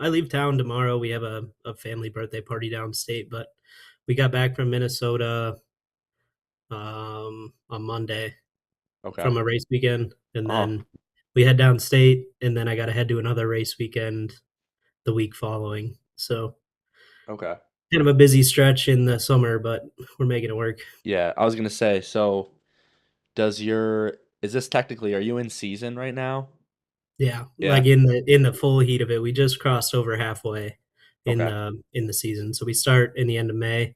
I leave town tomorrow. We have a family birthday party downstate, but we got back from Minnesota on Monday Okay. from a race weekend, and Oh, then we head downstate, and then I got to head to another race weekend the week following. So okay. kind of a busy stretch in the summer, but we're making it work. Yeah, I was gonna say, so is this technically, are you in season right now? Yeah, Yeah. like in the full heat of it, we just crossed over halfway in Okay. the season. So we start in the end of May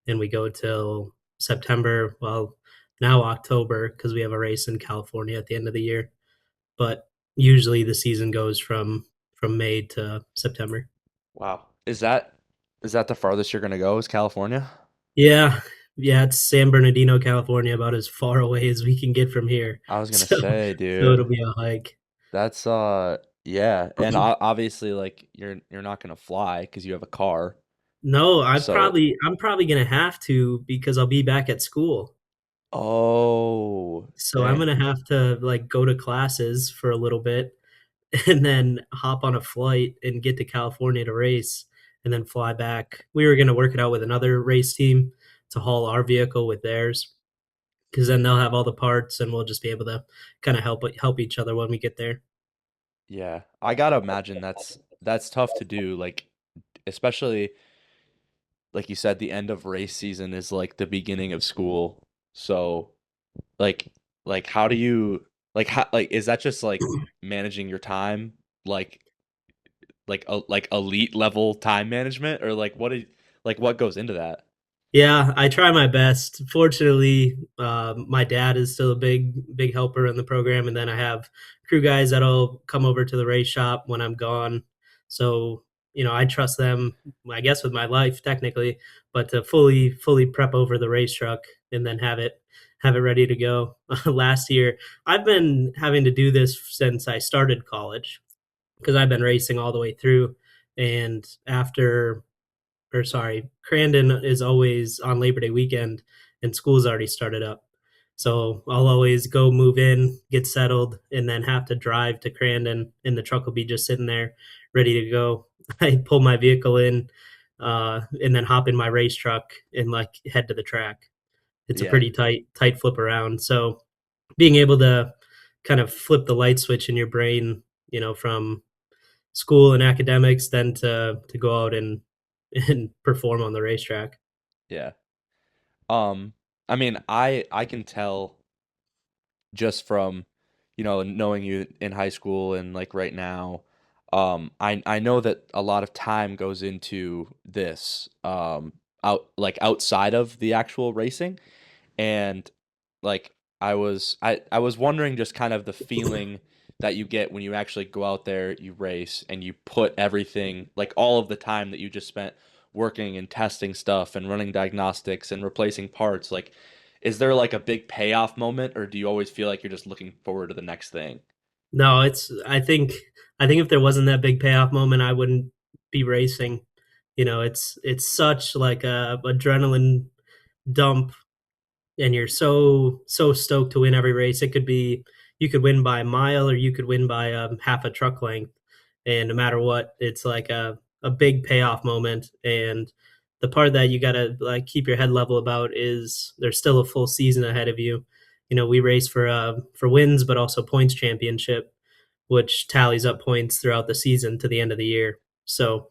and we go till September. Well, now October because we have a race in California at the end of the year. But usually the season goes from May to September. Wow. Is that the farthest you're gonna go, is California? Yeah, yeah, it's San Bernardino, California, about as far away as we can get from here. I was gonna So say, so dude. it'll be a hike. That's yeah, and obviously like you're not gonna fly because you have a car. No, So, I'm probably gonna have to because I'll be back at school. oh, So I'm dang. gonna have to like go to classes for a little bit and then hop on a flight and get to California to race and then fly back. We were gonna work it out with another race team to haul our vehicle with theirs because then they'll have all the parts and we'll just be able to kind of help each other when we get there. Yeah. I gotta imagine that's tough to do, like especially like you said, the end of race season is like the beginning of school. So like how do you like is that just like managing your time like like elite level time management or like what goes into that? Yeah, I try my best. Fortunately, my dad is still a big helper in the program, and then I have crew guys that'll come over to the race shop when I'm gone. So I trust them, I guess, with my life technically, but to fully prep over the race truck and then have it ready to go. Last year, I've been having to do this since I started college because I've been racing all the way through, and after or sorry, Crandon is always on Labor Day weekend and school's already started up. So I'll always go move in, get settled, and then have to drive to Crandon, and the truck will be just sitting there ready to go. I pull my vehicle in, and then hop in my race truck and like head to the track. It's a Yeah. pretty tight flip around. So being able to kind of flip the light switch in your brain, from school and academics, then to go out and perform on the racetrack. Yeah. Um, I mean, I can tell just from, knowing you in high school and like right now, I know that a lot of time goes into this, outside of the actual racing. And like I was wondering just kind of the feeling that you get when you actually go out there, you race, and you put everything, like all of the time that you just spent working and testing stuff and running diagnostics and replacing parts. Like, is there like a big payoff moment, or do you always feel like you're just looking forward to the next thing? No, it's I think if there wasn't that big payoff moment, I wouldn't be racing. It's such like a adrenaline dump and you're so stoked to win every race. It could be you could win by a mile or you could win by half a truck length, and no matter what, it's like a big payoff moment. And the part that you gotta like keep your head level about is there's still a full season ahead of you. We race for wins, but also points championship, which tallies up points throughout the season to the end of the year. So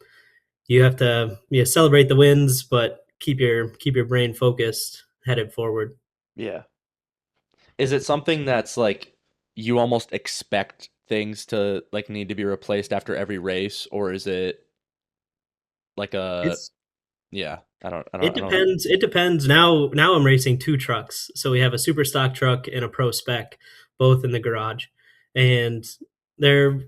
you have to celebrate the wins, but keep your brain focused, headed forward. Yeah. Is it something that's like you almost expect things to like need to be replaced after every race, or is it like a It's yeah, it I don't depends. It depends. Now I'm racing two trucks. So we have a super stock truck and a pro spec, both in the garage. And they're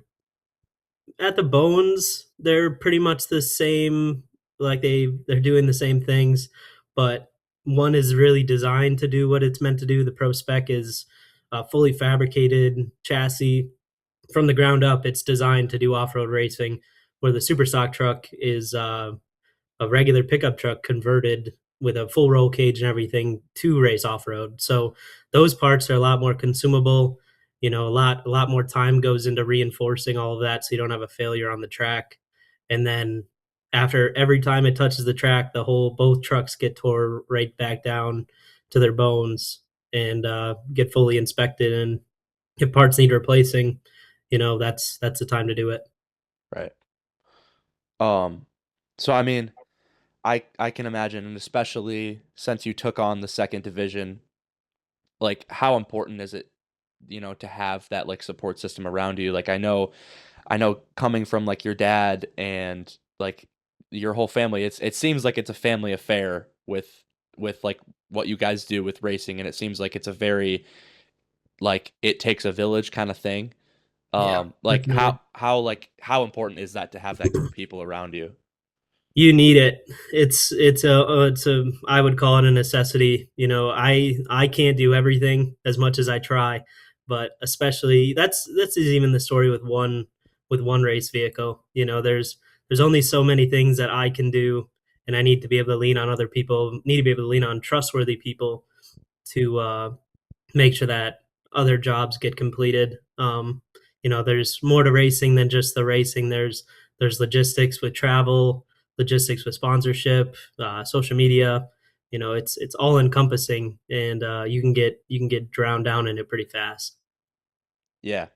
at the bones, they're pretty much the same, like they're doing the same things, but one is really designed to do what it's meant to do. The pro spec is a fully fabricated chassis from the ground up. It's designed to do off-road racing, where the super stock truck is a regular pickup truck converted with a full roll cage and everything to race off road. So those parts are a lot more consumable. A lot more time goes into reinforcing all of that, so you don't have a failure on the track. and then after every time it touches the track, both trucks get tore right back down to their bones and get fully inspected. And if parts need replacing, that's the time to do it. Right. Um, so I mean, I can imagine, and especially since you took on the second division, like how important is it, to have that like support system around you? Like I know coming from like your dad and like your whole family, it seems like it's a family affair with like what you guys do with racing, and it seems like it's a very like it takes a village kind of thing. Yeah, Like definitely. how important is that to have that group of people around you? You need it. It's a I would call it a necessity. I can't do everything as much as I try, but especially that's even the story with one race vehicle. There's only so many things that I can do, and I need to be able to lean on other people. Need to be able to lean on trustworthy people to make sure that other jobs get completed. There's more to racing than just the racing. There's logistics with travel, logistics with sponsorship, social media. It's all encompassing, and you can get drowned down in it pretty fast. Yeah.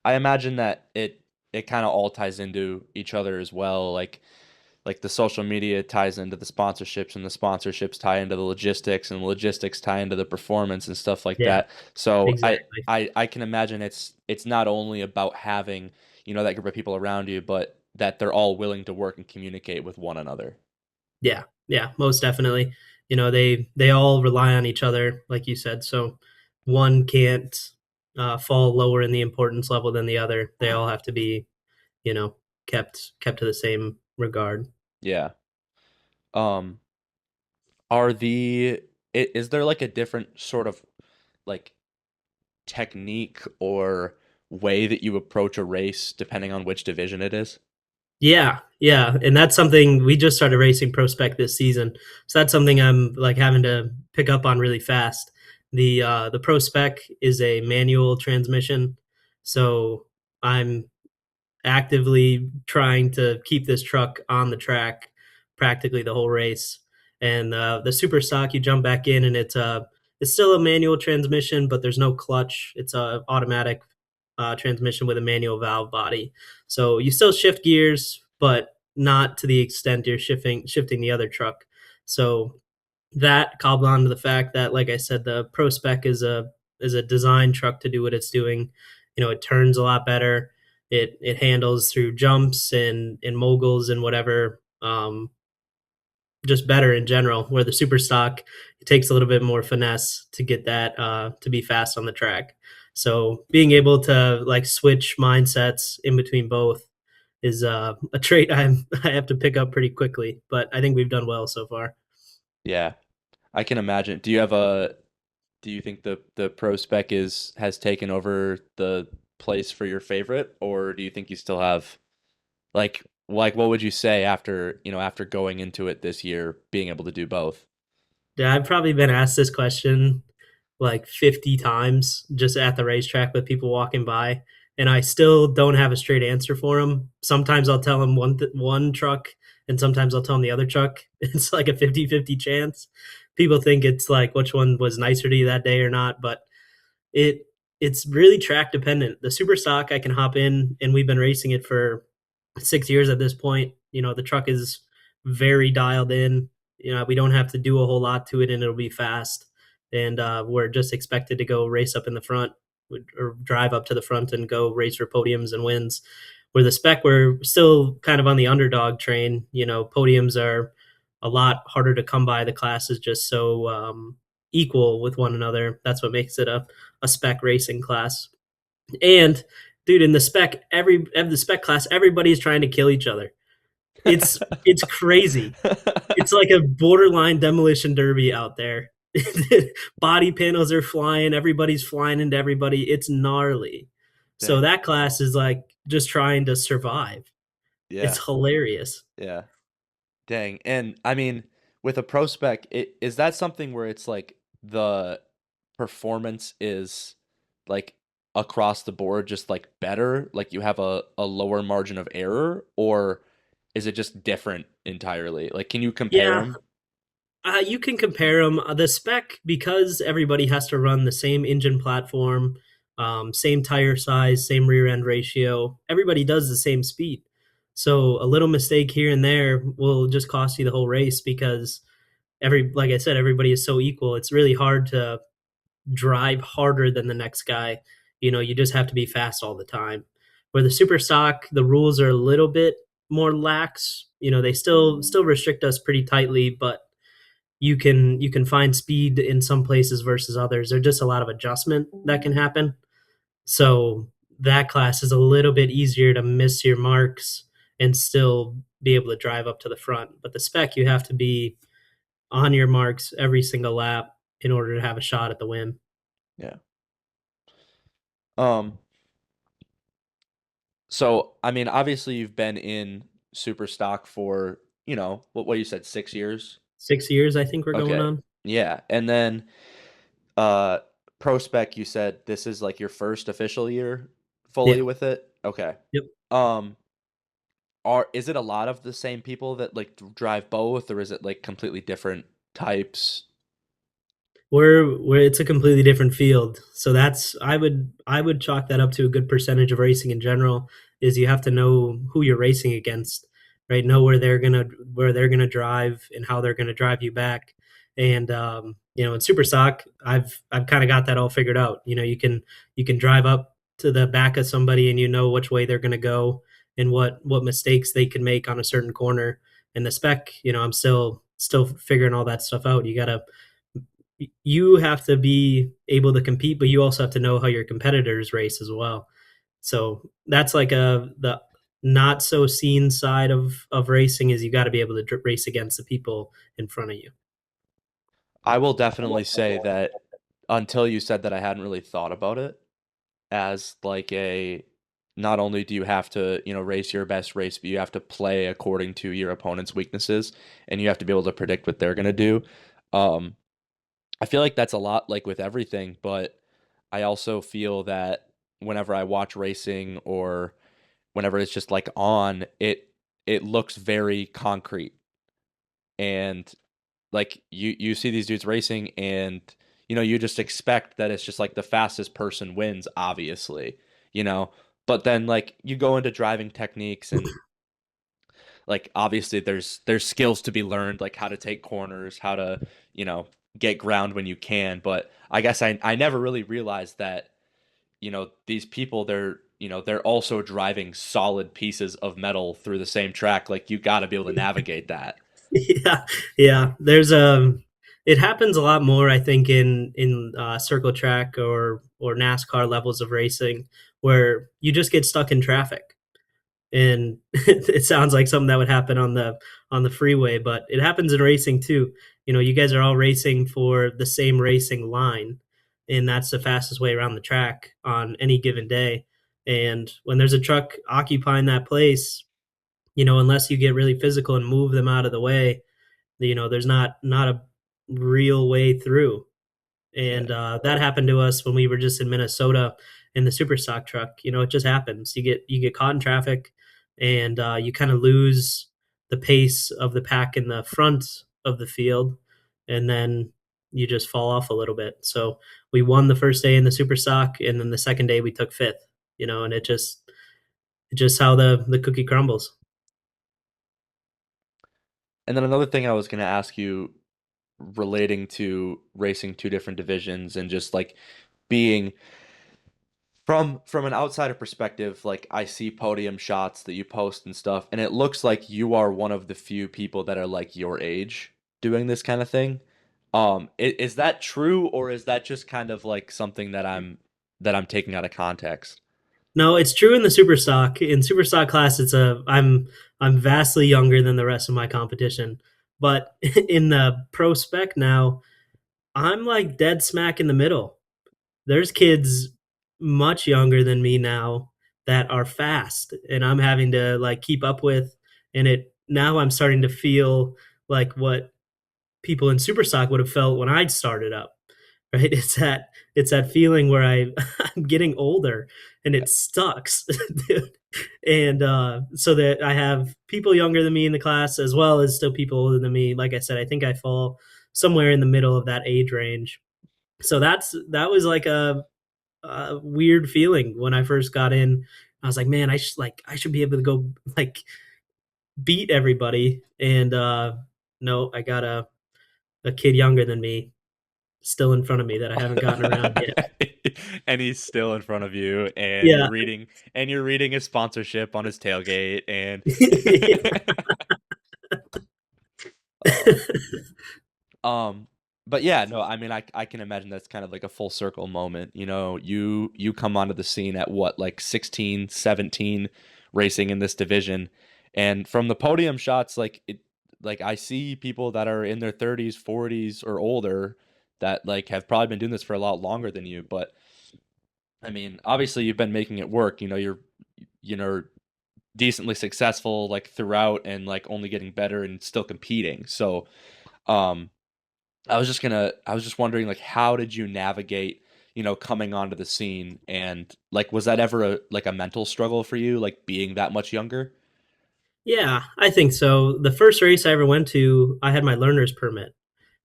I imagine that it kind of all ties into each other as well. Like the social media ties into the sponsorships, and the sponsorships tie into the logistics, and the logistics tie into the performance and stuff like Yeah, that. So exactly. I can imagine it's not only about having, that group of people around you, but that they're all willing to work and communicate with one another. Yeah, yeah, most definitely. They all rely on each other, like you said. So one can't fall lower in the importance level than the other. They all have to be, you know, kept to the same regard. Yeah. Um are the is there like a different sort of like technique or way that you approach a race depending on which division it is? Yeah, yeah, and that's something we just started racing pro spec this season, so that's something I'm like having to pick up on really fast. The pro spec is a manual transmission, so I'm actively trying to keep this truck on the track practically the whole race. And the super stock, you jump back in, and it's still a manual transmission, but there's no clutch. It's a automatic transmission with a manual valve body. So you still shift gears, but not to the extent you're shifting the other truck. So that cobbled on to the fact that, like I said, the Pro Spec is a design truck to do what it's doing. It turns a lot better. It handles through jumps and moguls and whatever, just better in general. Where the super stock, it takes a little bit more finesse to get that to be fast on the track. So being able to like switch mindsets in between both is a trait I have to pick up pretty quickly. But I think we've done well so far. Yeah, I can imagine. Do you think the pro spec is has taken over the place for your favorite, or do you think you still have like what would you say after, after going into it this year, being able to do both? Yeah, I've probably been asked this question like 50 times just at the racetrack with people walking by, and I still don't have a straight answer for them. Sometimes I'll tell them one truck, and sometimes I'll tell them the other truck. It's like a 50-50 chance. People think it's like which one was nicer to you that day or not, but it it's really track dependent. The super stock I can hop in, and we've been racing it for 6 years at this point. The truck is very dialed in. We don't have to do a whole lot to it, and it'll be fast. And we're just expected to go race up in the front, or drive up to the front and go race for podiums and wins. Where the spec, we're still kind of on the underdog train. Podiums are a lot harder to come by. The class is just so equal with one another. That's what makes it a spec racing class. And dude, in the spec class, everybody's trying to kill each other. It's crazy. It's like a borderline demolition derby out there. Body panels are flying, everybody's flying into everybody. It's gnarly. So Dang. that class is like just trying to survive. Yeah. It's hilarious. Yeah. Dang. And I mean, with a pro spec, is that something where it's like the performance is like across the board just like better, like you have a lower margin of error, or is it just different entirely? Like, can you compare Yeah, them? you can compare them. The spec, because everybody has to run the same engine platform, same tire size, same rear end ratio. Everybody does the same speed. So a little mistake here and there will just cost you the whole race because like I said, everybody is so equal. It's really hard to drive harder than the next guy. You just have to be fast all the time. Where the super stock, the rules are a little bit more lax. They still restrict us pretty tightly, but you can find speed in some places versus others. There's just a lot of adjustment that can happen. So that class is a little bit easier to miss your marks and still be able to drive up to the front. But the spec, you have to be on your marks every single lap in order to have a shot at the win. Yeah. Um, so I mean, obviously you've been in super stock for, what you said, 6 years? 6 years, I think we're going Okay. on. Yeah. And then uh pro spec, you said this is like your first official year fully Yeah. with it? Okay. Yep. Um, is it a lot of the same people that like drive both, or is it like completely different types? We're it's a completely different field. So that's I would chalk that up to a good percentage of racing in general is you have to know who you're racing against, right? Know where they're gonna drive and how they're gonna drive you back. And in super stock, I've kind of got that all figured out. You can drive up to the back of somebody and you know which way they're gonna go and what mistakes they can make on a certain corner. And the spec, I'm still figuring all that stuff out. You have to be able to compete, but you also have to know how your competitors race as well. So that's like the not so seen side of racing is you got to be able to race against the people in front of you. I will definitely say that until you said that, I hadn't really thought about it as like a, not only do you have to, race your best race, but you have to play according to your opponent's weaknesses and you have to be able to predict what they're going to do. Um, I feel like that's a lot like with everything, but I also feel that whenever I watch racing or whenever it's just like on, it looks very concrete. And like you see these dudes racing and you just expect that it's just like the fastest person wins, obviously, you know. But then like you go into driving techniques and like obviously there's skills to be learned, like how to take corners, how to, you know, get ground when you can. But I guess I never really realized that, these people, they're also driving solid pieces of metal through the same track. Like you got to be able to navigate that. Yeah, yeah. It happens a lot more, I think, in circle track or NASCAR levels of racing, where you just get stuck in traffic. And it sounds like something that would happen on the freeway, but it happens in racing too. You guys are all racing for the same racing line, and that's the fastest way around the track on any given day. And when there's a truck occupying that place, unless you get really physical and move them out of the way, there's not a real way through. Yeah. And that happened to us when we were just in Minnesota in the super stock truck. It just happens. You get caught in traffic, and you kind of lose the pace of the pack in the front of the field, and then you just fall off a little bit. So we won the first day in the super stock, and then the second day we took fifth. And it just how the cookie crumbles. And then another thing I was going to ask you relating to racing two different divisions and just like being from an outsider perspective, like I see podium shots that you post and stuff, and it looks like you are one of the few people that are like your age doing this kind of thing. Is that true, or is that just kind of like something that I'm taking out of context? No, it's true in the super stock. In super stock class, I'm vastly younger than the rest of my competition. But in the pro spec now, I'm like dead smack in the middle. There's kids much younger than me now that are fast, and I'm having to like keep up with. And it now I'm starting to feel like what people in super stock would have felt when I started up. Right? It's that feeling where I'm getting older, and it sucks. And so that I have people younger than me in the class as well as still people older than me. Like I said, I think I fall somewhere in the middle of that age range. So that was like a weird feeling when I first got in. I was like, man, I should be able to go like beat everybody. And no, I got a kid younger than me still in front of me that I haven't gotten around yet. And he's still in front of you, and Yeah. you're reading his sponsorship on his tailgate, and oh, but yeah, no, I mean, I can imagine that's kind of like a full circle moment. You know, you come onto the scene at what, like 16, 17, racing in this division. And from the podium shots, like I see people that are in their 30s, 40s or older that like have probably been doing this for a lot longer than you. But I mean, obviously you've been making it work. You know, you know, decently successful like throughout and like only getting better and still competing. So, um I was just wondering, like, how did you navigate, you know, coming onto the scene, and like was that ever a mental struggle for you, like being that much younger? Yeah, I think so. The first race I ever went to, I had my learner's permit.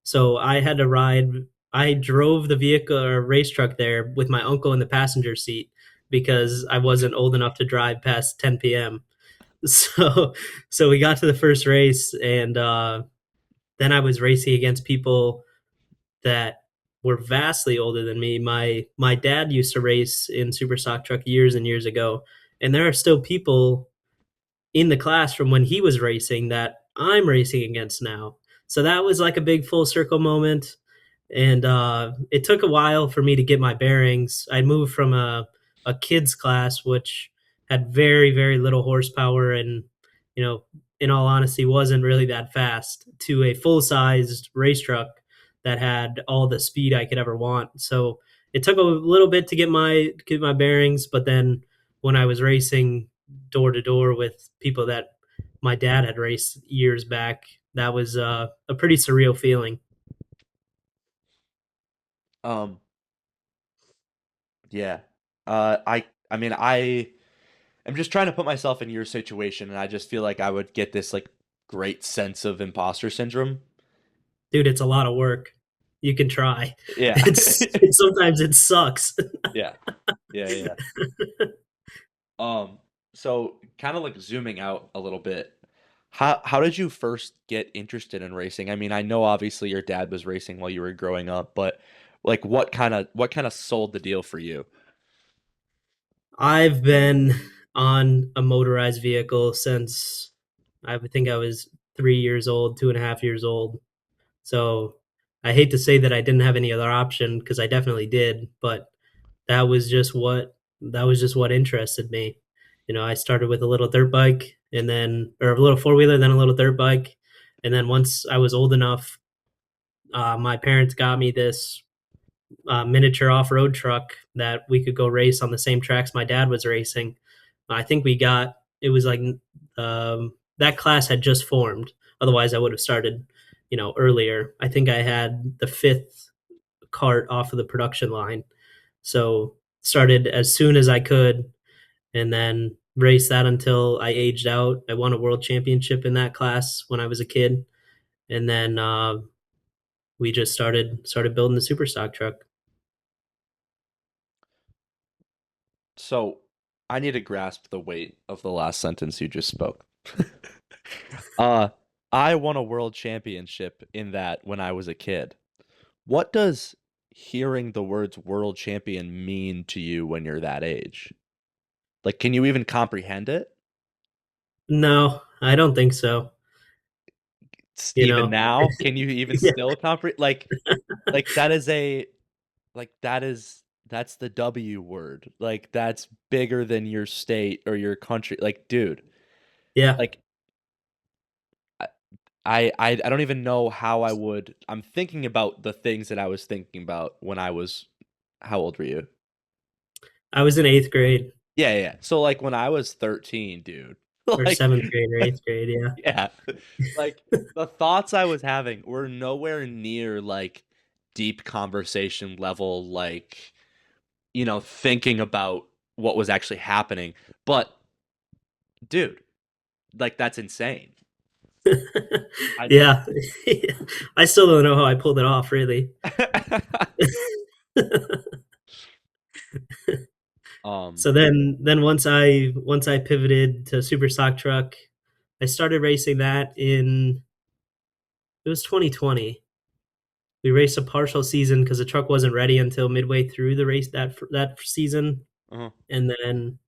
So I had to ride, I drove the vehicle or race truck there with my uncle in the passenger seat because I wasn't old enough to drive past 10 p.m. So so we got to the first race and then I was racing against people that were vastly older than me. My dad used to race in super stock truck years and years ago, and there are still people in the class from when he was racing that I'm racing against now. So that was like a big full circle moment. And it took a while for me to get my bearings. I moved from a kids class, which had very, very little horsepower and, you know, in all honesty, wasn't really that fast, to a full sized race truck that had all the speed I could ever want. So it took a little bit to get my bearings, but then when I was racing door to door with people that my dad had raced years back, that was a pretty surreal feeling. Um, yeah. I mean, I'm just trying to put myself in your situation, and I just feel like I would get this like great sense of imposter syndrome. Dude, it's a lot of work. You can try. Yeah. It's sometimes it sucks. Yeah. Yeah, yeah. Um, so kind of like zooming out a little bit, how did you first get interested in racing? I mean, I know obviously your dad was racing while you were growing up, but like what kind of sold the deal for you? I've been on a motorized vehicle since I would think I was 3 years old, 2.5 years old. So I hate to say that I didn't have any other option because I definitely did, but that was just what that was just what interested me. You know, I started with a little dirt bike and then or a little four-wheeler, then a little dirt bike, and then once I was old enough, my parents got me this miniature off-road truck that we could go race on the same tracks my dad was racing. I think we got it was like that class had just formed. Otherwise, I would have started, you know, earlier. I think I had the fifth cart off of the production line, so started as soon as I could, and then raced that until I aged out. I won a world championship in that class when I was a kid, and then we just started building the super stock truck. So I need to grasp the weight of the last sentence you just spoke. uh, I won a world championship in that when I was a kid. What does hearing the words world champion mean to you when you're that age? Like, can you even comprehend it? No, I don't think so. You Even know, now, can you even yeah, still comprehend? Like that is a like that's the W word. Like that's bigger than your state or your country. Like, dude, yeah. like I don't even know how I would. I'm thinking about the things that I was thinking about when I was. How old were you? I was in eighth grade Yeah, yeah. So like when I was 13, dude. or Like seventh grade or eighth grade. Yeah, yeah. Like the thoughts I was having were nowhere near like deep conversation level, like, you know, thinking about what was actually happening. But dude, like that's insane. I Yeah. I still don't know how I pulled it off, really. um So then once I pivoted to super stock truck, I started racing that in it was 2020. We raced a partial season because the truck wasn't ready until midway through the race that season, uh and then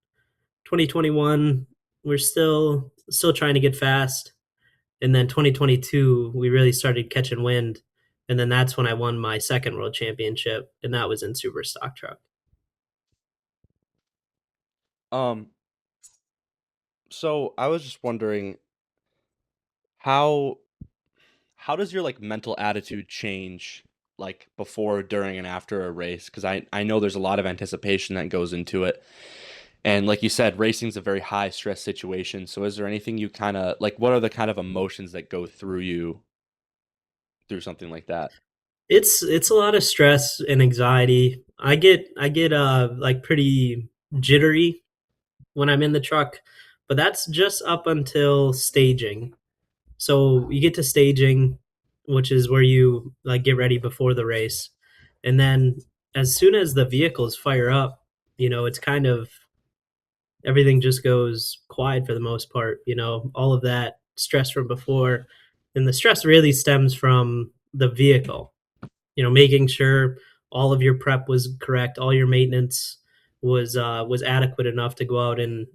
2021 we're still trying to get fast, and then 2022 we really started catching wind, and then that's when I won my second world championship, and that was in super stock truck. um so I was just wondering how how does your like mental attitude change like before, during, and after a race? Because I know there's a lot of anticipation that goes into it. And like you said, racing's a very high stress situation. So is there anything you kind of like, what are the kind of emotions that go through you through something like that? It's a lot of stress and anxiety. I get like pretty jittery when I'm in the truck, but that's just up until staging. So you get to staging, which is where you like get ready before the race. And then as soon as the vehicles fire up, it's kind of everything just goes quiet for the most part, all of that stress from before. And the stress really stems from the vehicle, making sure all of your prep was correct, all your maintenance was adequate enough to go out and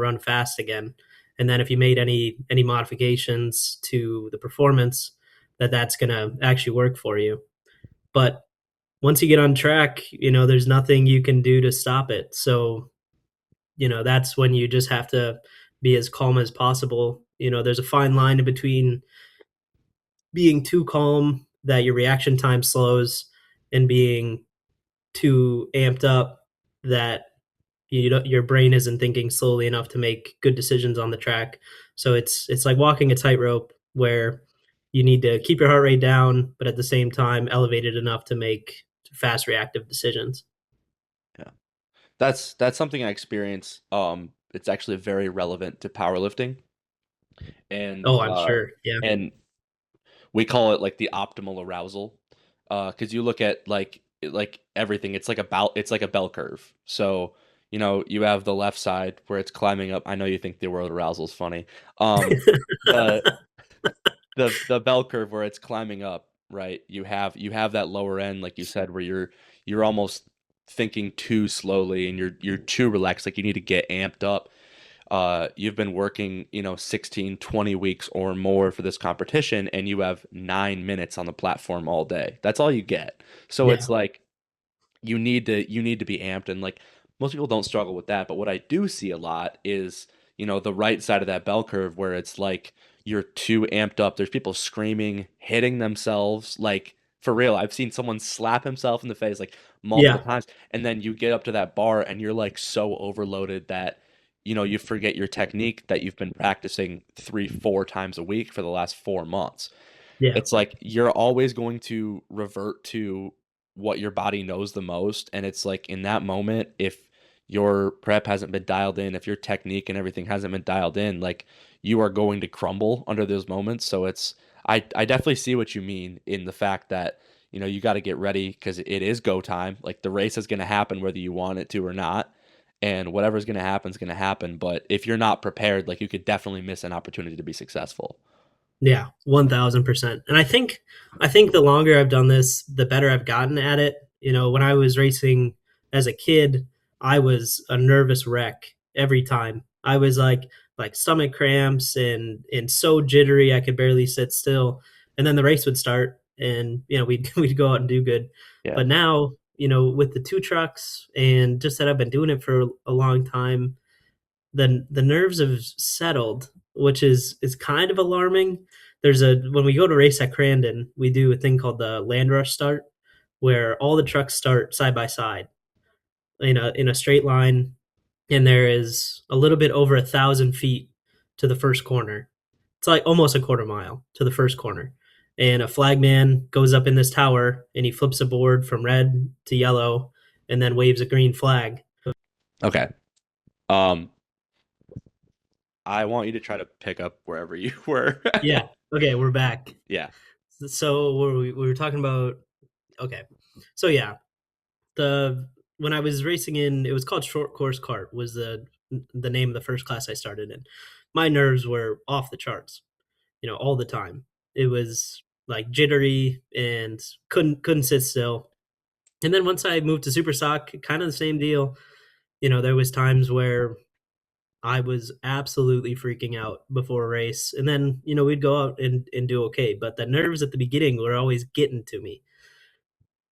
run fast again. And then if you made any modifications to the performance, that's gonna actually work for you. But once you get on track, there's nothing you can do to stop it. So, that's when you just have to be as calm as possible. There's a fine line in between being too calm that your reaction time slows and being too amped up that your brain isn't thinking slowly enough to make good decisions on the track. So it's like walking a tightrope where you need to keep your heart rate down, but at the same time elevated enough to make fast reactive decisions. Yeah. That's something I experience. It's actually very relevant to powerlifting, and Oh, I'm sure. Yeah. and we call it like the optimal arousal, because you look at like everything. It's like a bell curve. So you have the left side where it's climbing up. I know you think the word arousal is funny. The the bell curve where it's climbing up, right? You have that lower end, like you said, where you're almost thinking too slowly and you're too relaxed, like you need to get amped up. You've been working 16, 20 weeks or more for this competition, and you have 9 minutes on the platform all day. That's all you get. So Yeah. it's like you need to be amped, and like most people don't struggle with that, but what I do see a lot is the right side of that bell curve where it's like you're too amped up. There's people screaming, hitting themselves, like for real. I've seen someone slap himself in the face like multiple Yeah. times, and then you get up to that bar and you're like so overloaded that you forget your technique that you've been practicing 3 4 times a week for the last 4 months. Yeah. It's like you're always going to revert to what your body knows the most. And it's like in that moment, if your prep hasn't been dialed in, if your technique and everything hasn't been dialed in, like you are going to crumble under those moments. So I definitely see what you mean in the fact that, you got to get ready because it is go time. Like the race is going to happen whether you want it to or not. And whatever's going to happen is going to happen. But if you're not prepared, like you could definitely miss an opportunity to be successful. Yeah, 1000%. And I think the longer I've done this, the better I've gotten at it. When I was racing as a kid, I was a nervous wreck every time. I was like stomach cramps and so jittery I could barely sit still. And then the race would start and we'd we'd go out and do good. Yeah. But now, with the two trucks and just that I've been doing it for a long time, the nerves have settled, which is kind of alarming. There's a When we go to race at Crandon, we do a thing called the land rush start, where all the trucks start side by side in a straight line, and there is a little bit over 1,000 feet to the first corner. It's like almost a quarter mile to the first corner. And a flagman goes up in this tower and he flips a board from red to yellow and then waves a green flag. Okay. Um, I want you to try to pick up wherever you were. Yeah. Okay, we're back. Yeah. So we were talking about okay. So yeah, the when I was racing in it was called short course kart was the name of the first class I started in. My nerves were off the charts, all the time. It was like jittery and couldn't sit still. And then once I moved to super sock, kind of the same deal. There was times where I was absolutely freaking out before a race. And then, we'd go out and do okay. But the nerves at the beginning were always getting to me.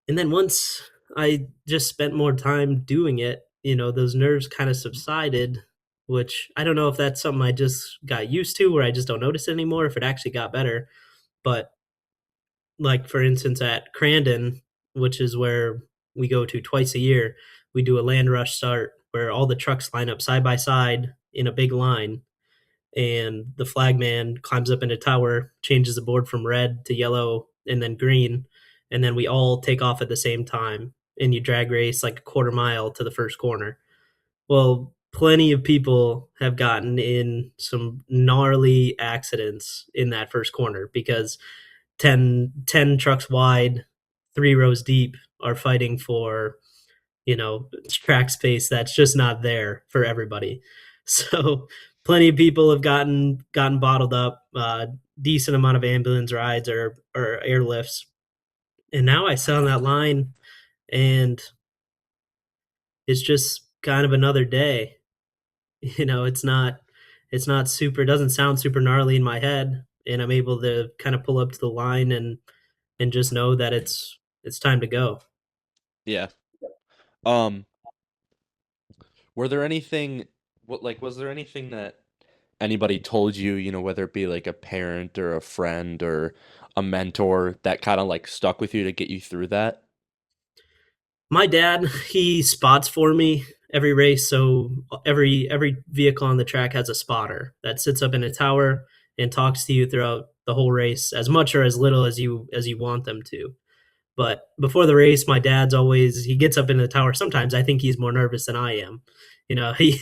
And then once I just spent more time doing it, those nerves kind of subsided, which I don't know if that's something I just got used to where I just don't notice it anymore, if it actually got better. But like for instance at Crandon, which is where we go to twice a year, we do a land rush start where all the trucks line up side by side in a big line and the flagman climbs up in a tower, changes the board from red to yellow and then green, and then we all take off at the same time and you drag race like a quarter mile to the first corner. Well, plenty of people have gotten in some gnarly accidents in that first corner because ten trucks wide, 3 rows deep are fighting for, track space that's just not there for everybody. So plenty of people have gotten bottled up, decent amount of ambulance rides or airlifts. And now I sit on that line and it's just kind of another day. It's not super, it doesn't sound super gnarly in my head. And I'm able to kind of pull up to the line and just know that it's time to go. Yeah. Um, were there anything what like was there anything that anybody told you, whether it be like a parent or a friend or a mentor that kind of like stuck with you to get you through that? My dad, he spots for me every race, so every vehicle on the track has a spotter that sits up in a tower and talks to you throughout the whole race, as much or as little as you want them to. But before the race, my dad's always he gets up in the tower. Sometimes I think he's more nervous than I am. He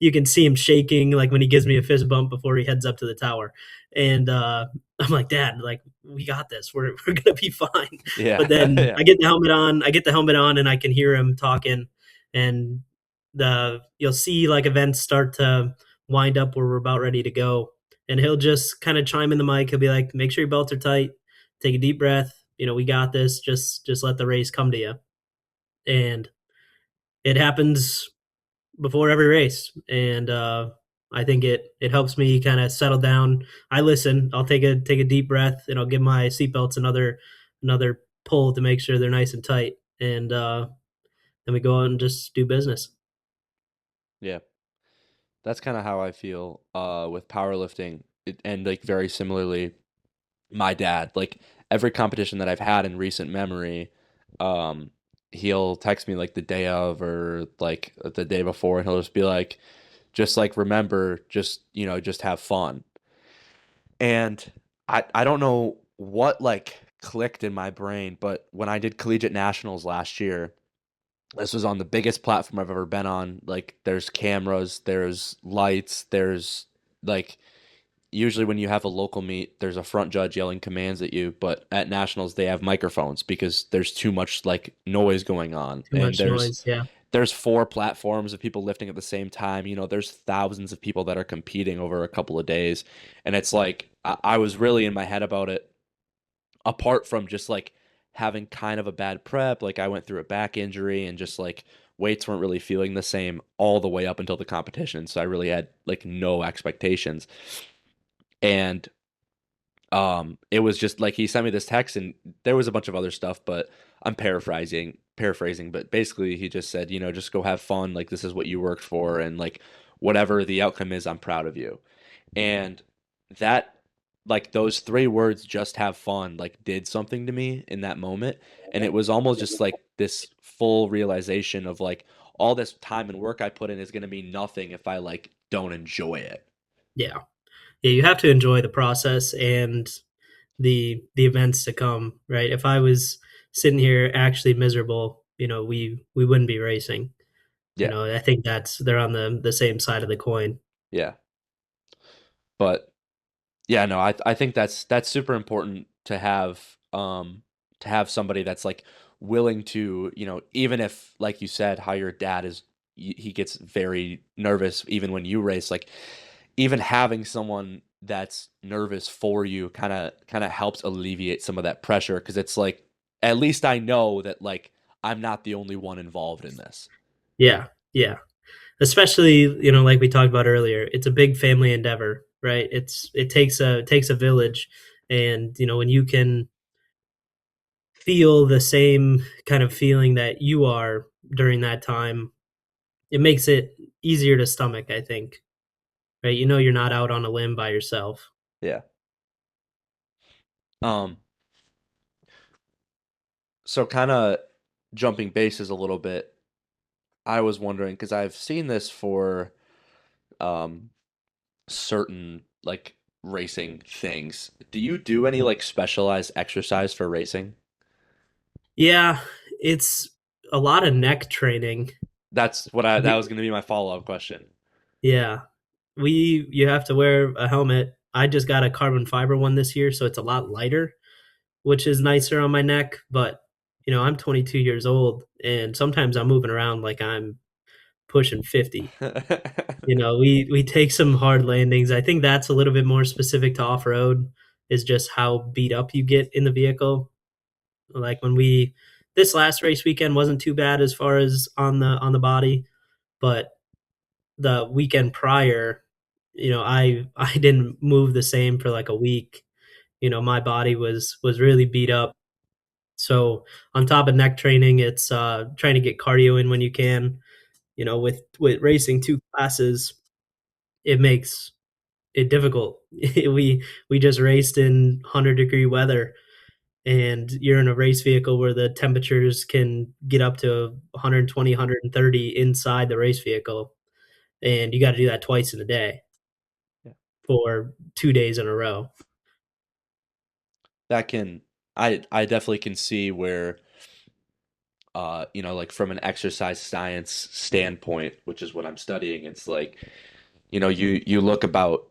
you can see him shaking like when he gives me a fist bump before he heads up to the tower. And I'm like, Dad, like we got this. We're gonna be fine. Yeah. But then Yeah. I get the helmet on and I can hear him talking and you'll see like events start to wind up where we're about ready to go. And he'll just kind of chime in the mic. He'll be like, make sure your belts are tight, take a deep breath, we got this, just let the race come to you. And it happens before every race. And I think it helps me kind of settle down. I listen, I'll take a deep breath and I'll give my seatbelts another pull to make sure they're nice and tight. And then we go out and just do business. Yeah. That's kind of how I feel with powerlifting. And like very similarly, my dad, like every competition that I've had in recent memory, um, he'll text me like the day of or like the day before, and he'll just be like, just like remember, just just have fun. And I don't know what like clicked in my brain, but when I did collegiate nationals last year, this was on the biggest platform I've ever been on. Like there's cameras, there's lights, there's like usually when you have a local meet, there's a front judge yelling commands at you, but at nationals they have microphones because there's too much like noise going on. Too And much there's noise. Yeah. there's 4 platforms of people lifting at the same time. There's thousands of people that are competing over a couple of days. And it's like I was really in my head about it apart from just like having kind of a bad prep. Like I went through a back injury and just like weights weren't really feeling the same all the way up until the competition. So I really had like no expectations. And it was just like he sent me this text and there was a bunch of other stuff, but I'm paraphrasing, but basically he just said, just go have fun, like this is what you worked for, and like whatever the outcome is, I'm proud of you. And that, like those 3 words, just have fun, like did something to me in that moment. And it was almost just like this full realization of like all this time and work I put in is going to mean nothing if I like don't enjoy it. Yeah. Yeah, you have to enjoy the process and the events to come, right? If I was sitting here actually miserable, we wouldn't be racing. Yeah. I think they're on the same side of the coin. Yeah. But yeah, no, I think that's super important to have somebody that's like willing to, even if like you said, how your dad is he gets very nervous even when you race, like even having someone that's nervous for you kind of helps alleviate some of that pressure because it's like at least I know that like I'm not the only one involved in this. Yeah, yeah. Especially, like we talked about earlier, it's a big family endeavor, right? It takes a village, and when you can feel the same kind of feeling that you are during that time, it makes it easier to stomach, I think. Right? You're not out on a limb by yourself. Yeah. Um so kind of jumping bases a little bit, I was wondering because I've seen this for um certain like racing things. Do you do any like specialized exercise for racing? Yeah, it's a lot of neck training. That's what I that was going to be my follow-up question. Yeah. You have to wear a helmet. I just got a carbon fiber one this year, so it's a lot lighter, which is nicer on my neck, but I'm 22 years old and sometimes I'm moving around like I'm pushing 50. We take some hard landings. I think that's a little bit more specific to off-road, is just how beat up you get in the vehicle. Like when we this last race weekend wasn't too bad as far as on the body, but the weekend prior, I didn't move the same for like a week. My body was really beat up. So on top of neck training, it's trying to get cardio in when you can. With racing two classes, it makes it difficult. We just raced in 100-degree weather, and you're in a race vehicle where the temperatures can get up to 120, 130 inside the race vehicle, and you got to do that twice in a day Yeah. for 2 days in a row. That can I definitely can see where like from an exercise science standpoint, which is what I'm studying, it's like you look about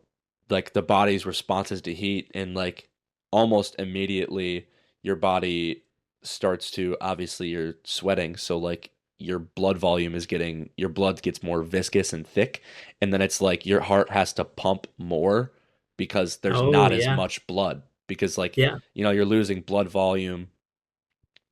like the body's responses to heat and like almost immediately your body starts to obviously you're sweating, so like your blood gets more viscous and thick, and then it's like your heart has to pump more because there's Oh not as yeah, much blood because like yeah, you're losing blood volume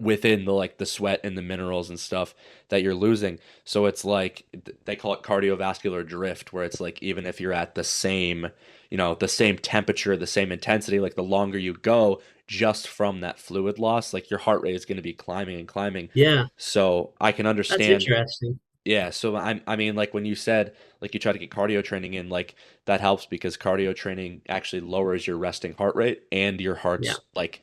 within the like the sweat and the minerals and stuff that you're losing. So it's like they call it cardiovascular drift, where it's like even if you're at the same temperature, the same intensity, like the longer you go just from that fluid loss, like your heart rate is going to be climbing and climbing. yeah. So I can That's understand. interesting. Yeah, so I mean like when you said like you try to get cardio training in, like that helps because cardio training actually lowers your resting heart rate and your Yeah, heart's like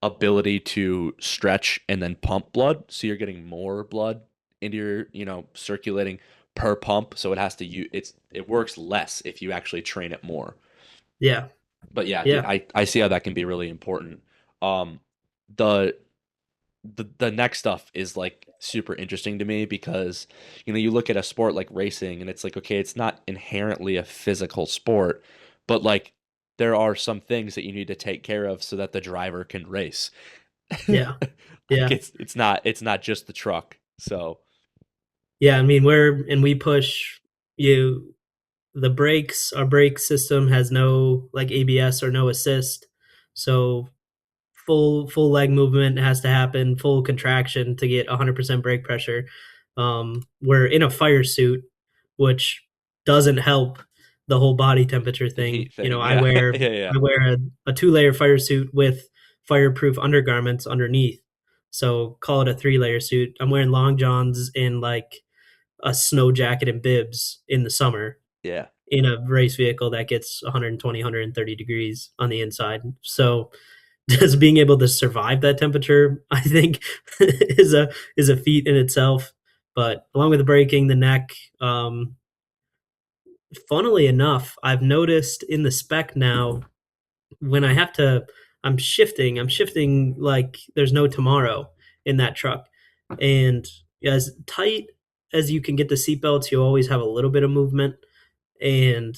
ability to stretch and then pump blood. So you're getting more blood into your, circulating per pump. So it has to you it works less if you actually train it more. yeah, But yeah, yeah, I see how that can be really important. Um the the next stuff is like super interesting to me because you look at a sport like racing and it's like okay, it's not inherently a physical sport, but like there are some things that you need to take care of so that the driver can race. yeah, Like yeah, it's not just the truck. So yeah. I mean, we push you. The brakes, our brake system has no like ABS or no assist, so full leg movement has to happen, full contraction to get 100% brake pressure. We're in a fire suit, which doesn't help the whole body temperature the thing. heat thing, I yeah. wear Yeah, yeah. I wear a two-layer fire suit with fireproof undergarments underneath. So call it a three-layer suit. I'm wearing long johns and like a snow jacket and bibs in the summer Yeah. in a race vehicle that gets 120, 130 degrees on the inside. So just being able to survive that temperature, I think, is a feat in itself. But along with the braking, the neck, funnily enough, I've noticed in the spec now when I have to, I'm shifting like there's no tomorrow in that truck, and as tight as you can get the seatbelts, you always have a little bit of movement, and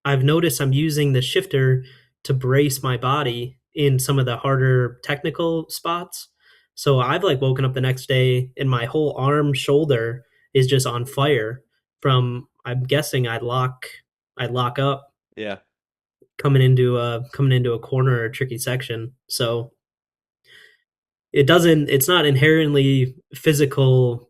I've noticed I'm using the shifter to brace my body in some of the harder technical spots. So I've like woken up the next day and my whole arm, shoulder is just on fire from, I'm guessing I'd lock up Yeah. coming into a corner or a tricky section. So it's not inherently physical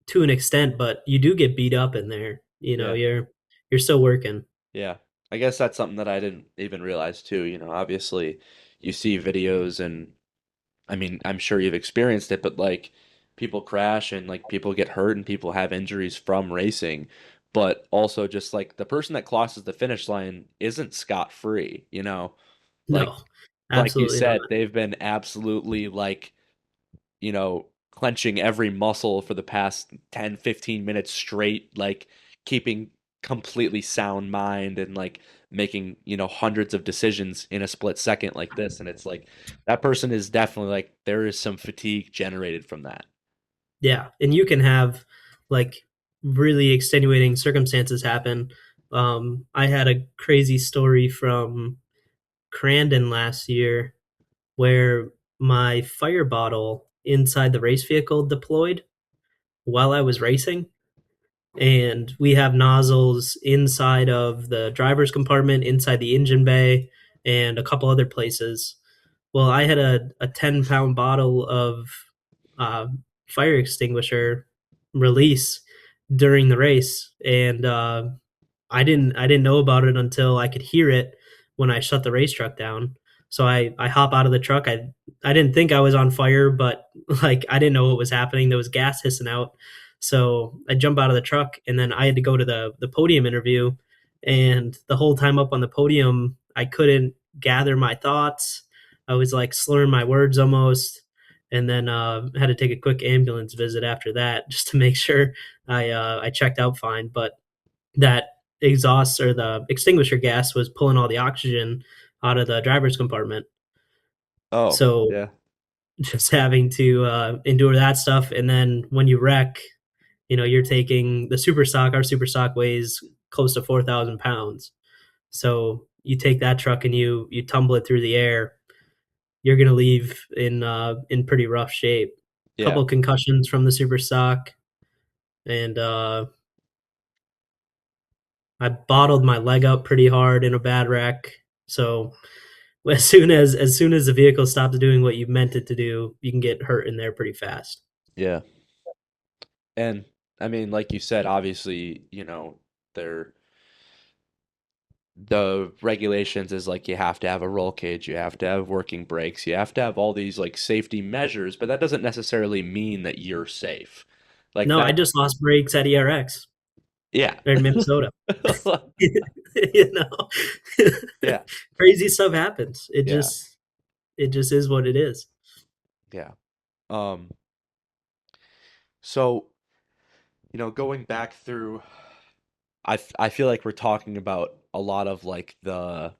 to an extent, but you do get beat up in there. Yeah. You're still working. Yeah. I guess that's something that I didn't even realize too. Obviously you see videos and I mean, I'm sure you've experienced it, but like people crash and like people get hurt and people have injuries from racing. But also just like the person that crosses the finish line isn't scot-free. Like No, like you absolutely not. said, they've been absolutely like clenching every muscle for the past 10, 15 minutes straight, like keeping completely sound mind and like making, hundreds of decisions in a split second like this. And it's like that person is definitely like there is some fatigue generated from that. Yeah, and you can have like really extenuating circumstances happen. I had a crazy story from Crandon last year where my fire bottle inside the race vehicle deployed while I was racing, and we have nozzles inside of the driver's compartment, inside the engine bay, and a couple other places. Well, I had a 10-pound bottle of uh, fire extinguisher release during the race, and I didn't know about it until I could hear it when I shut the race truck down. So I hop out of the truck. I didn't think I was on fire, but like I didn't know what was happening. There was gas hissing out. So I jump out of the truck and then I had to go to the podium interview. And the whole time up on the podium, I couldn't gather my thoughts. I was like slurring my words almost. And then had to take a quick ambulance visit after that just to make sure I checked out fine. But that exhaust or the extinguisher gas was pulling all the oxygen out of the driver's compartment. Oh, So yeah. just having to endure that stuff, and then when you wreck, you're taking the super stock. Our super stock weighs close to 4,000 pounds. So you take that truck and you tumble it through the air. You're gonna leave in pretty rough shape. Yeah. Couple concussions from the super stock, and I bottled my leg up pretty hard in a bad wreck. So as soon as the vehicle stops doing what you meant it to do, you can get hurt in there pretty fast. Yeah. And I mean, like you said, obviously, they're the regulations is like you have to have a roll cage, you have to have working brakes, you have to have all these like safety measures, but that doesn't necessarily mean that you're safe. Like No, I that, just lost brakes at ERX yeah. or in Minnesota. you know, Yeah, crazy stuff happens. It yeah, just it just is what it is. yeah. Um, so, going back through, I feel like we're talking about a lot of like the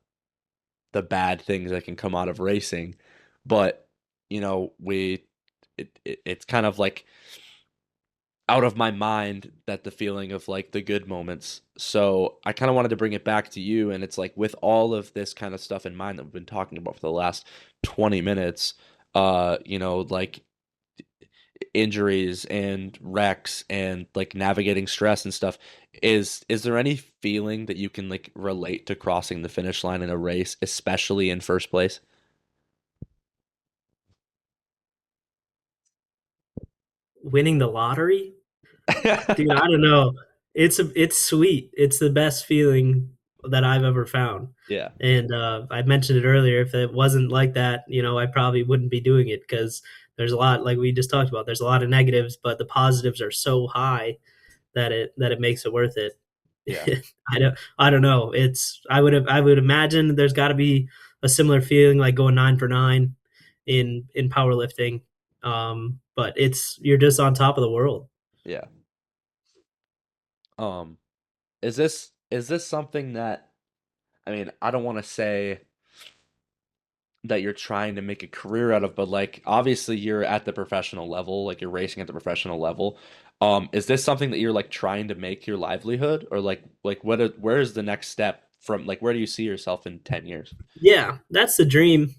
bad things that can come out of racing, but it's kind of like out of my mind that the feeling of like the good moments. So I kind of wanted to bring it back to you. And it's like with all of this kind of stuff in mind that we've been talking about for the last 20 minutes, like injuries and wrecks and like navigating stress and stuff, is there any feeling that you can like relate to crossing the finish line in a race, especially in first place? Winning the lottery, dude, I don't know. It's sweet. It's the best feeling that I've ever found. Yeah, And I mentioned it earlier. If it wasn't like that, I probably wouldn't be doing it because there's a lot, like we just talked about. There's a lot of negatives, but the positives are so high that it makes it worth it. yeah, I don't know. I would imagine there's got to be a similar feeling like going 9 for 9 in powerlifting. But you're just on top of the world. yeah. Um, is this something that, I mean, I don't want to say that you're trying to make a career out of, but like obviously you're at the professional level, like you're racing at the professional level. Is this something that you're like trying to make your livelihood, or like where is the next step from, like where do you see yourself in 10 years? Yeah, that's the dream.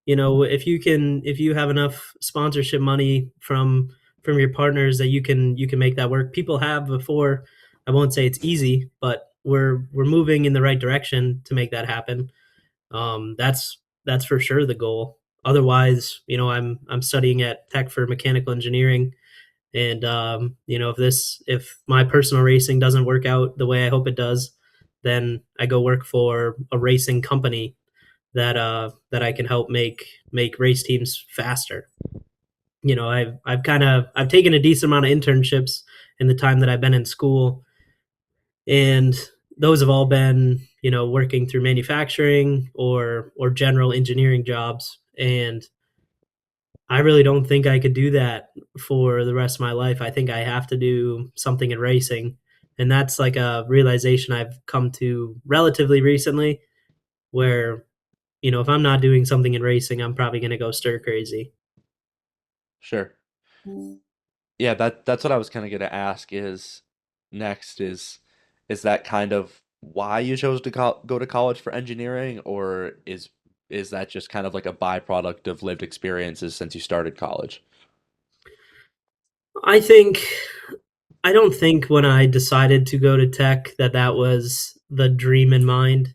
You know, if you have enough sponsorship money from your partners that you can make that work. People have before. I won't say it's easy, but we're moving in the right direction to make that happen. That's for sure the goal. Otherwise, you know, I'm studying at Tech for mechanical engineering, and you know, if my personal racing doesn't work out the way I hope it does, then I go work for a racing company that I can help make race teams faster. You know, I've taken a decent amount of internships in the time that I've been in school, and those have all been, you know, working through manufacturing or general engineering jobs. And I really don't think I could do that for the rest of my life. I think I have to do something in racing. And that's like a realization I've come to relatively recently, where, you know, if I'm not doing something in racing, I'm probably going to go stir crazy. Sure. Yeah, that's what I was kind of gonna ask is next is that kind of why you chose to go to college for engineering, or is that just kind of like a byproduct of lived experiences since you started college? I think I don't think when I decided to go to tech that that was the dream in mind.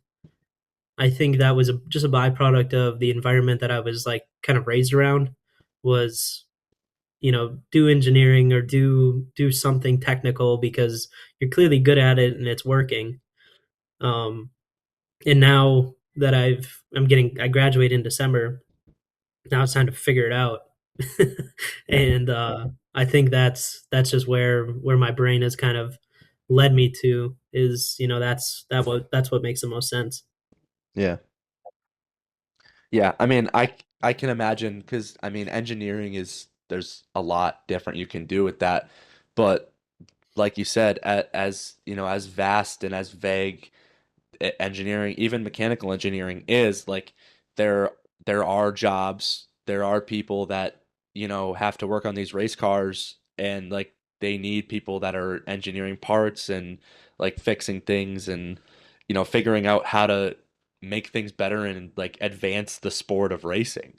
I think that was just a byproduct of the environment that I was like kind of raised around, was, you know, do engineering or do something technical because you're clearly good at it and it's working. Um, and now that I graduate in December. Now it's time to figure it out. And I think that's just where my brain has kind of led me to, is, you know, that's what makes the most sense. Yeah. Yeah, I mean, I can imagine because I mean, engineering is there's a lot different you can do with that, but like you said, as you know, as vast and as vague engineering, even mechanical engineering is, like there there are jobs, there are people that, you know, have to work on these race cars, and like they need people that are engineering parts and like fixing things and, you know, figuring out how to make things better and like advance the sport of racing.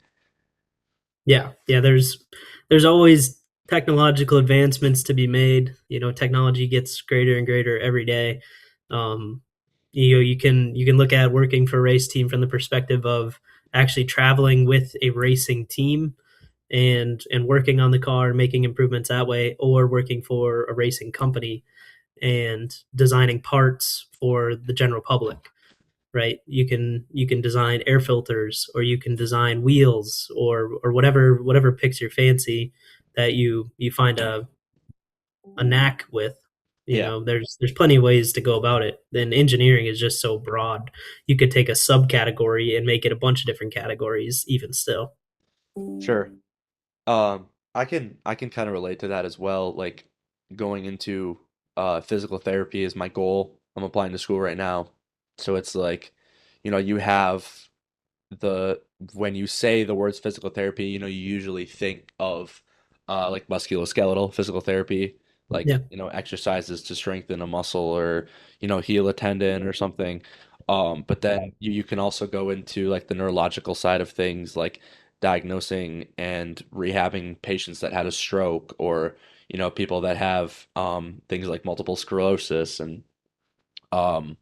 Yeah, yeah. There's always technological advancements to be made. You know, technology gets greater and greater every day. Um, you know, you can look at working for a race team from the perspective of actually traveling with a racing team and working on the car and making improvements that way, or working for a racing company and designing parts for the general public. Right, you can design air filters, or you can design wheels, or whatever picks your fancy that you find a knack with. You Yeah, know, there's plenty of ways to go about it. Then engineering is just so broad. You could take a subcategory and make it a bunch of different categories even still. sure. I can kind of relate to that as well. Like going into physical therapy is my goal. I'm applying to school right now. So it's like, you know, you have the when you say the words physical therapy, you know, you usually think of like musculoskeletal physical therapy, like, Yeah, you know, exercises to strengthen a muscle or, you know, heal a tendon or something. But then you can also go into like the neurological side of things, like diagnosing and rehabbing patients that had a stroke, or, you know, people that have things like multiple sclerosis um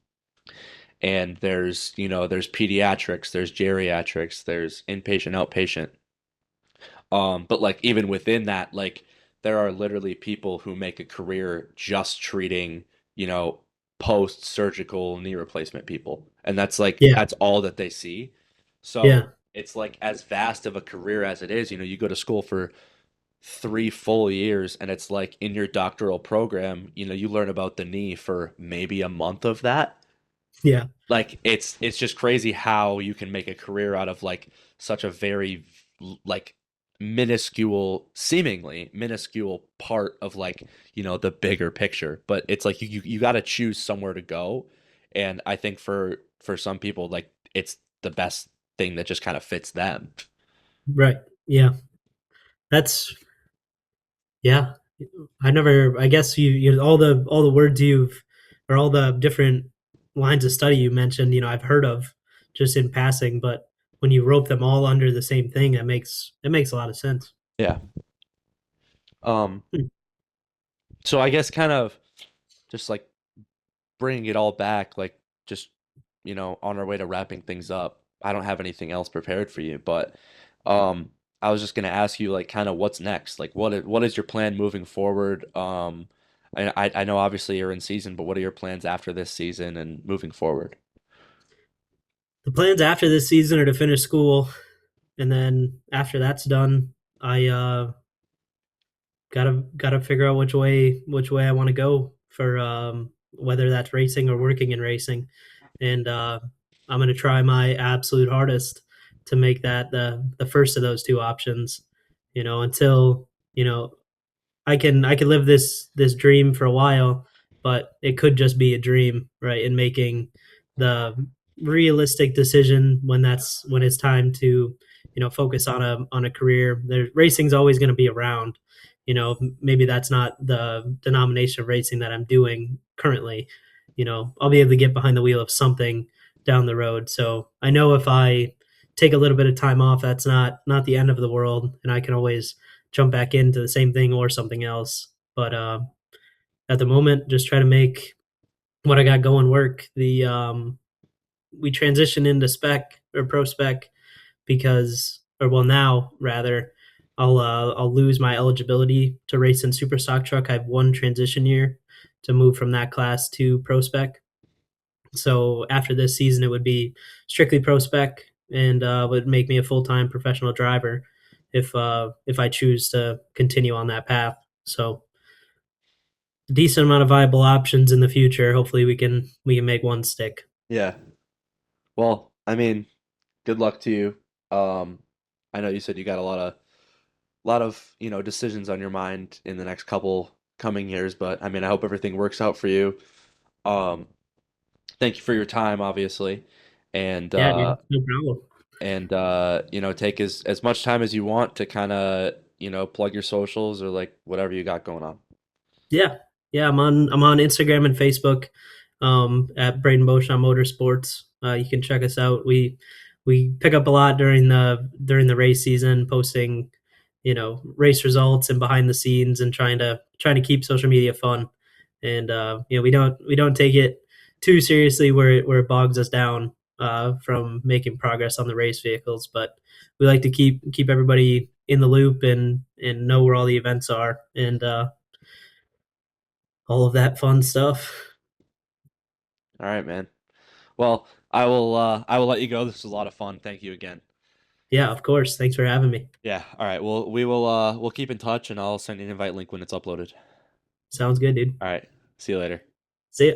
and there's, you know, there's pediatrics, there's geriatrics, there's inpatient, outpatient. But like even within that, like there are literally people who make a career just treating, you know, post-surgical knee replacement people. And that's like yeah, that's all that they see. yeah, So it's like as vast of a career as it is, you know, you go to school for 3 full years and it's like in your doctoral program, you know, you learn about the knee for maybe a month of that. yeah, Like it's just crazy how you can make a career out of like such a very like minuscule, seemingly minuscule part of like, you know, the bigger picture. But it's like you got to choose somewhere to go, and I think for some people, like it's the best thing that just kind of fits them. right, yeah. That's yeah. I never. I guess you all the words you've or all the different lines of study you mentioned. I've heard of just in passing, but when you rope them all under the same thing, it makes a lot of sense. Yeah. Um, Hmm. so I guess kind of just like bringing it all back, like just on our way to wrapping things up. I don't have anything else prepared for you, but um, I was just gonna ask you like kind of what's next. Like what is your plan moving forward? I know obviously you're in season, but what are your plans after this season and moving forward? The plans after this season are to finish school, and then after that's done, I gotta figure out which way I want to go for whether that's racing or working in racing, and I'm gonna try my absolute hardest to make that the first of those two options. Until you know I can live this dream for a while, but it could just be a dream, right? And making the realistic decision when it's time to focus on a career. There racing's always going to be around. Maybe that's not the denomination of racing that I'm doing currently. I'll be able to get behind the wheel of something down the road. So I know if I take a little bit of time off, that's not the end of the world, and I can always jump back into the same thing or something else. But at the moment, just try to make what I got going work. We transition into spec or pro spec because, or well, now rather, I'll lose my eligibility to race in super stock truck. I have one transition year to move from that class to pro spec. So after this season, it would be strictly pro spec and would make me a full time professional driver if I choose to continue on that path. So a decent amount of viable options in the future. Hopefully, we can make one stick. Yeah. Well, I mean, good luck to you. I know you said you got a lot of decisions on your mind in the next couple coming years, but I mean, I hope everything works out for you. Um, Thank you for your time, obviously, and Yeah, dude, no problem. take as much time as you want to kind of plug your socials or like whatever you got going on. Yeah, yeah. I'm on Instagram and Facebook at Braden Beauchamp Motorsports. You can check us out. We pick up a lot during the race season, posting race results and behind the scenes, and trying to keep social media fun. And we don't take it too seriously where it bogs us down from making progress on the race vehicles, but we like to keep everybody in the loop and know where all the events are and all of that fun stuff. All right, man. Well, I will let you go. This was a lot of fun. Thank you again. Yeah, of course. Thanks for having me. Yeah. All right. Well, we'll keep in touch and I'll send you an invite link when it's uploaded. Sounds good, dude. All right. See you later. See ya.